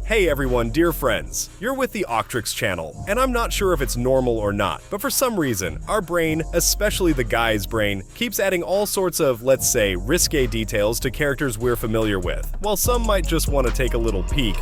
Hey everyone, dear friends, you're with the OKtrix channel, and I'm not sure if it's normal or not, but for some reason, our brain, especially the guy's brain, keeps adding all sorts of, let's say, risque details to characters we're familiar with. While some might just want to take a little peek,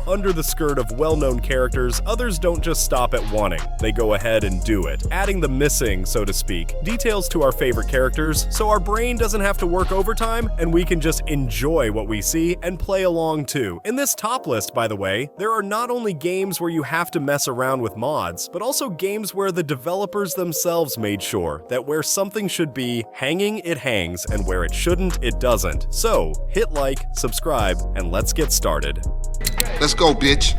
under the skirt of well-known characters, others don't just stop at wanting, they go ahead and do it, adding the missing, so to speak, details to our favorite characters, so our brain doesn't have to work overtime, and we can just enjoy what we see and play along too. In this top list, by the way, there are not only games where you have to mess around with mods, but also games where the developers themselves made sure that where something should be hanging, it hangs, and where it shouldn't, it doesn't. So, hit like, subscribe, and let's get started. Let's go, bitch.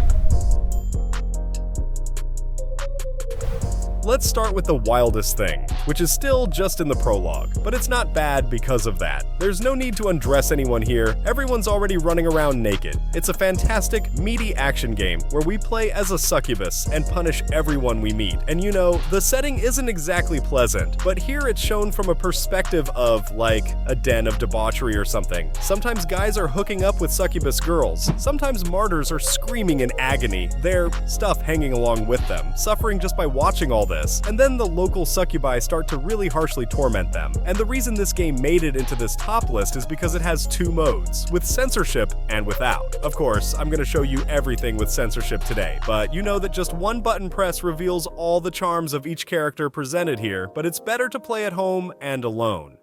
Let's start with the wildest thing, which is still just in the prologue, but it's not bad because of that. There's no need to undress anyone here, everyone's already running around naked. It's a fantastic, meaty action game where we play as a succubus and punish everyone we meet. And the setting isn't exactly pleasant, but here it's shown from a perspective of, like, a den of debauchery or something. Sometimes guys are hooking up with succubus girls, sometimes martyrs are screaming in agony, their stuff hanging along with them, suffering just by watching all this. And then the local succubi start to really harshly torment them. And the reason this game made it into this top list is because it has two modes, with censorship and without. Of course, I'm going to show you everything with censorship today, but you know that just one button press reveals all the charms of each character presented here, but it's better to play at home and alone.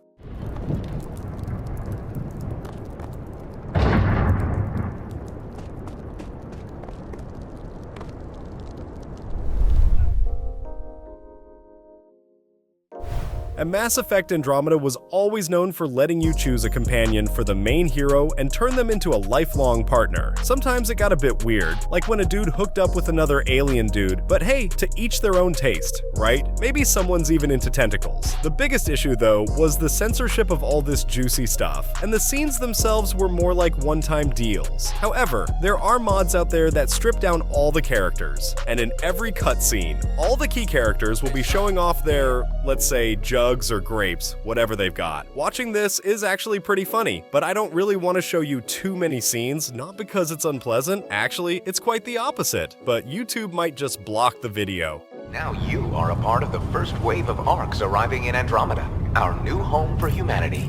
And Mass Effect Andromeda was always known for letting you choose a companion for the main hero and turn them into a lifelong partner. Sometimes it got a bit weird, like when a dude hooked up with another alien dude, but hey, to each their own taste, right? Maybe someone's even into tentacles. The biggest issue, though, was the censorship of all this juicy stuff, and the scenes themselves were more like one-time deals. However, there are mods out there that strip down all the characters, and in every cutscene, all the key characters will be showing off their, let's say, jugs or grapes, whatever they've got. Watching this is actually pretty funny, but I don't really want to show you too many scenes, not because it's unpleasant, actually, it's quite the opposite, but YouTube might just block the video. Now you are a part of the first wave of ARCs arriving in Andromeda, our new home for humanity.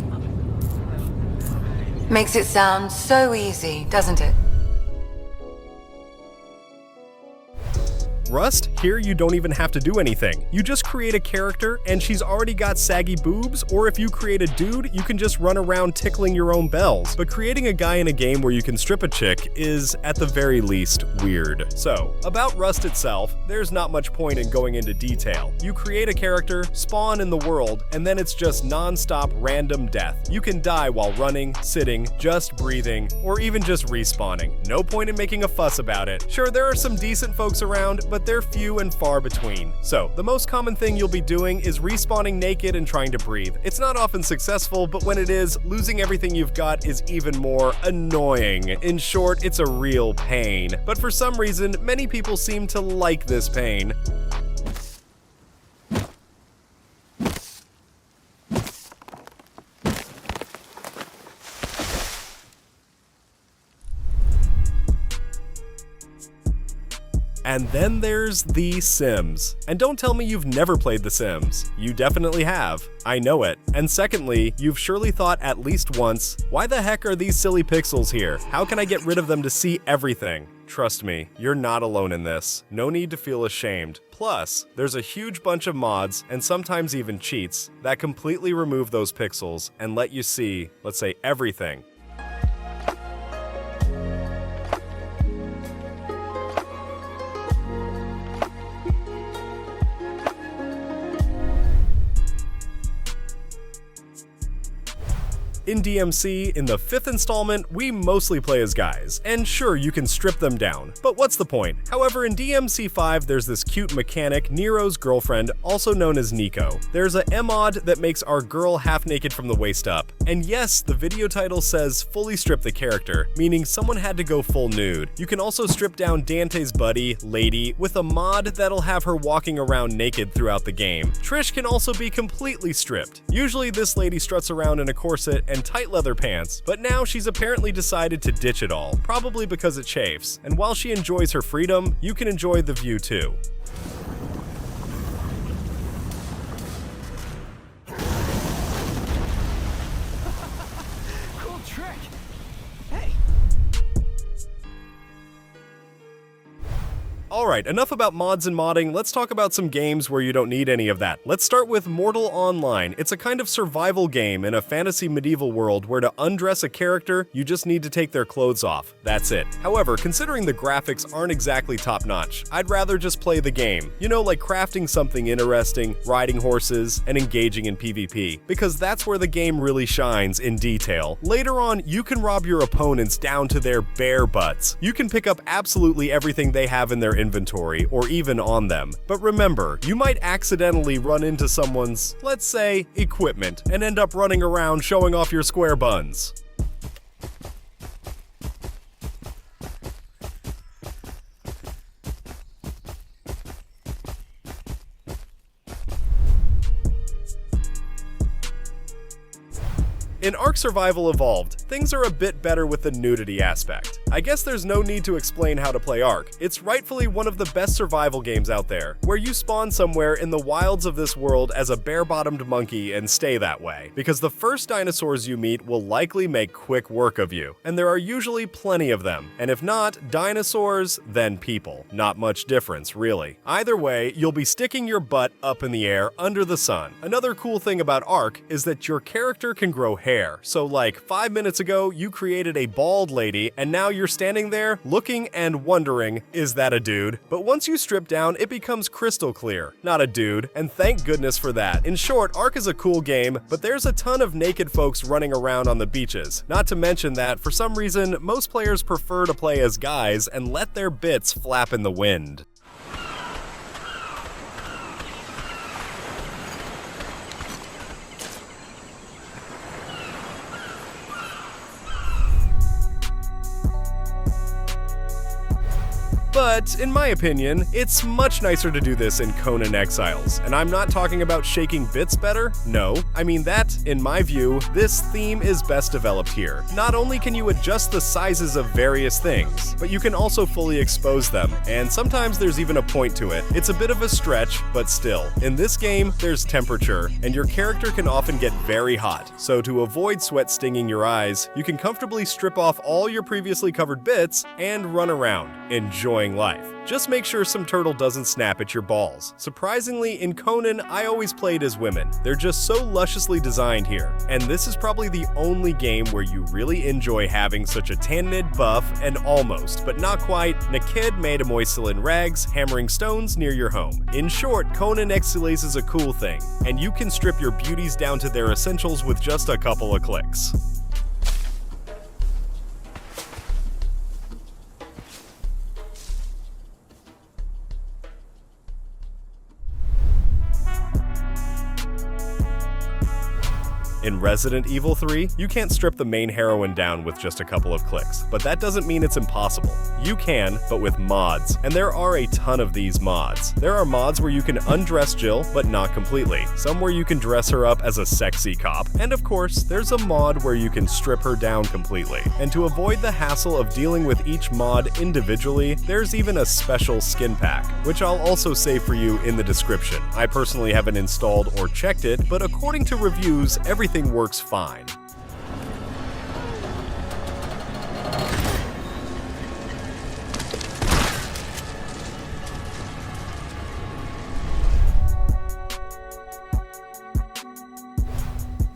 Makes it sound so easy, doesn't it? Rust, here you don't even have to do anything. You just create a character and she's already got saggy boobs, or if you create a dude, you can just run around tickling your own bells. But creating a guy in a game where you can strip a chick is, at the very least, weird. So, about Rust itself, there's not much point in going into detail. You create a character, spawn in the world, and then it's just non-stop random death. You can die while running, sitting, just breathing, or even just respawning. No point in making a fuss about it. Sure, there are some decent folks around, but they're few and far between. So, the most common thing you'll be doing is respawning naked and trying to breathe. It's not often successful, but when it is, losing everything you've got is even more annoying. In short, it's a real pain. But for some reason, many people seem to like this pain. And then there's The Sims. And don't tell me you've never played The Sims. You definitely have. I know it. And secondly, you've surely thought at least once, why the heck are these silly pixels here? How can I get rid of them to see everything? Trust me, you're not alone in this. No need to feel ashamed. Plus, there's a huge bunch of mods, and sometimes even cheats, that completely remove those pixels and let you see, let's say, everything. In DMC, in the 5th installment, we mostly play as guys, and sure, you can strip them down, but what's the point? However, in DMC 5, there's this cute mechanic, Nero's girlfriend, also known as Nico. There's a mod that makes our girl half naked from the waist up, and yes, the video title says fully strip the character, meaning someone had to go full nude. You can also strip down Dante's buddy, Lady, with a mod that'll have her walking around naked throughout the game. Trish can also be completely stripped. Usually this lady struts around in a corset and and tight leather pants, but now she's apparently decided to ditch it all, probably because it chafes, and while she enjoys her freedom, you can enjoy the view too. Cool trick. Hey. Alright, enough about mods and modding, let's talk about some games where you don't need any of that. Let's start with Mortal Online. It's a kind of survival game in a fantasy medieval world where to undress a character, you just need to take their clothes off. That's it. However, considering the graphics aren't exactly top-notch, I'd rather just play the game. You know, like crafting something interesting, riding horses, and engaging in PvP. Because that's where the game really shines in detail. Later on, you can rob your opponents down to their bare butts. You can pick up absolutely everything they have in their inventory, or even on them. But remember, you might accidentally run into someone's, let's say, equipment, and end up running around showing off your square buns. In Ark Survival Evolved, things are a bit better with the nudity aspect. I guess there's no need to explain how to play Ark. It's rightfully one of the best survival games out there, where you spawn somewhere in the wilds of this world as a bare-bottomed monkey and stay that way, because the first dinosaurs you meet will likely make quick work of you, and there are usually plenty of them, and if not dinosaurs, then people. Not much difference, really. Either way, you'll be sticking your butt up in the air under the sun. Another cool thing about Ark is that your character can grow hair. So like 5 minutes ago, you created a bald lady, and now you're standing there looking and wondering, is that a dude? But once you strip down, it becomes crystal clear. Not a dude, and thank goodness for that. In short, Ark is a cool game, but there's a ton of naked folks running around on the beaches. Not to mention that, for some reason, most players prefer to play as guys and let their bits flap in the wind. But, in my opinion, it's much nicer to do this in Conan Exiles. And I'm not talking about shaking bits better, no. I mean that, in my view, this theme is best developed here. Not only can you adjust the sizes of various things, but you can also fully expose them, and sometimes there's even a point to it. It's a bit of a stretch, but still. In this game, there's temperature, and your character can often get very hot. So to avoid sweat stinging your eyes, you can comfortably strip off all your previously covered bits and run around, enjoying life. Just make sure some turtle doesn't snap at your balls. Surprisingly, in Conan, I always played as women. They're just so lusciously designed here. And this is probably the only game where you really enjoy having such a tanned, buff, and almost, but not quite, naked mademoiselle in rags hammering stones near your home. In short, Conan Exiles is a cool thing, and you can strip your beauties down to their essentials with just a couple of clicks. In Resident Evil 3, you can't strip the main heroine down with just a couple of clicks, but that doesn't mean it's impossible. You can, but with mods, and there are a ton of these mods. There are mods where you can undress Jill, but not completely, some where you can dress her up as a sexy cop, and of course, there's a mod where you can strip her down completely. And to avoid the hassle of dealing with each mod individually, there's even a special skin pack, which I'll also save for you in the description. I personally haven't installed or checked it, but according to reviews, everything works fine.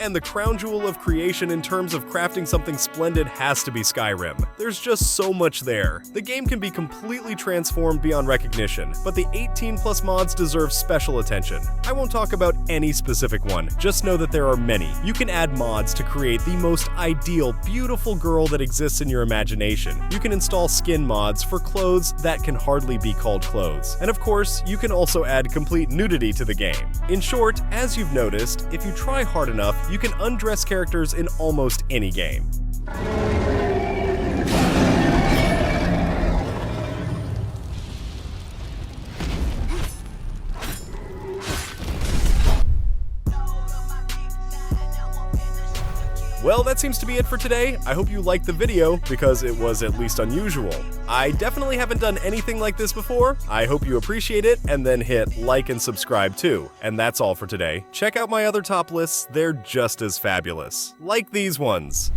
And the crown jewel of creation in terms of crafting something splendid has to be Skyrim. There's just so much there. The game can be completely transformed beyond recognition, but the 18+ mods deserve special attention. I won't talk about any specific one, just know that there are many. You can add mods to create the most ideal, beautiful girl that exists in your imagination. You can install skin mods for clothes that can hardly be called clothes. And of course, you can also add complete nudity to the game. In short, as you've noticed, if you try hard enough, you can undress characters in almost any game. Well, that seems to be it for today. I hope you liked the video, because it was at least unusual. I definitely haven't done anything like this before. I hope you appreciate it, and then hit like and subscribe too. And that's all for today. Check out my other top lists, they're just as fabulous. Like these ones.